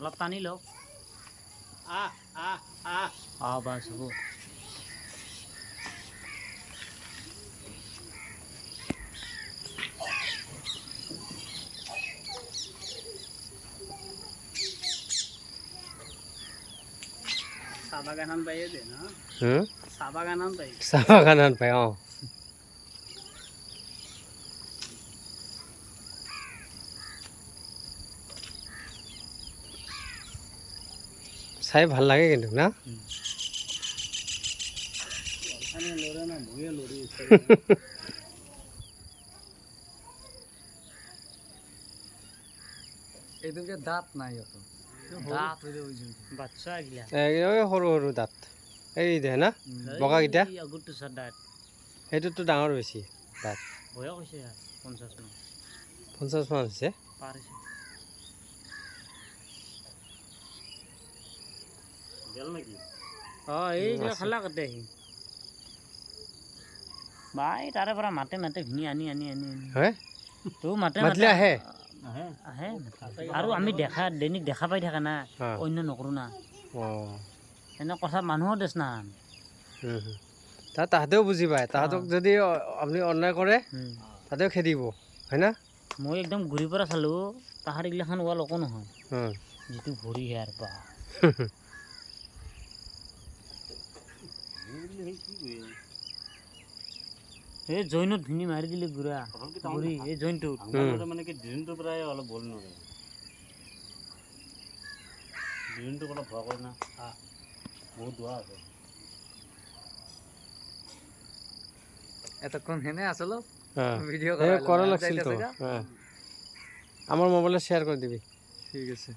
অলপ টানি লওক বাছ হ'ব চাহ বাগান পায়ে দে ন চাহ বাগান পাই অঁ চাই ভাল লাগে কিন্তু না এইটোকে দাঁত নাই অত দাঁত হইলে ওই বাচ্চা এগুলা সৰু সৰু দাঁত এই দে না বগাকেইটা আগৰটো চাৰ দাঁত সেইটোতো ডাঙৰ বেছি দাঁত বয়স হৈছে 50 মান 50 মান হৈছে পাৰিছে গেল নেকি এইগিলা খালা কাটে আহি বাই তাৰে পৰা মাতে ভিনি আনি হয় তো মাতে আহে আহে আৰু আমি দৈনিক দেখা পাই থাকে না অন্য নকৰোঁ না এনে কথা মানুহৰ দেশ না তাহাঁতেও বুজি পায় তাহাঁতক যদি আপুনি অন্যায় কৰে তাতেও খেদিব হয় না মই একদম ঘূৰি পৰা চালোঁ তাহাৰ এইগিলাখান ৱাল একো নহয় যিটো ভৰি হেয়াৰ বা এই জইনত ভিনি মাৰি দিলে গুড়া ভৰি এই জইনটোত মানে কি ডিজাইনটোৰ পৰাই অলপ বল নৰে ডিজাইনটো অলপ ভয় কৰে না বহুত দোৱা আছে এতক্ষণ হেনে আসলো ভিডিও কৰা লাগছিল তো আমাৰ মোবাইলে শেয়াৰ কৰে দিবি ঠিক আছে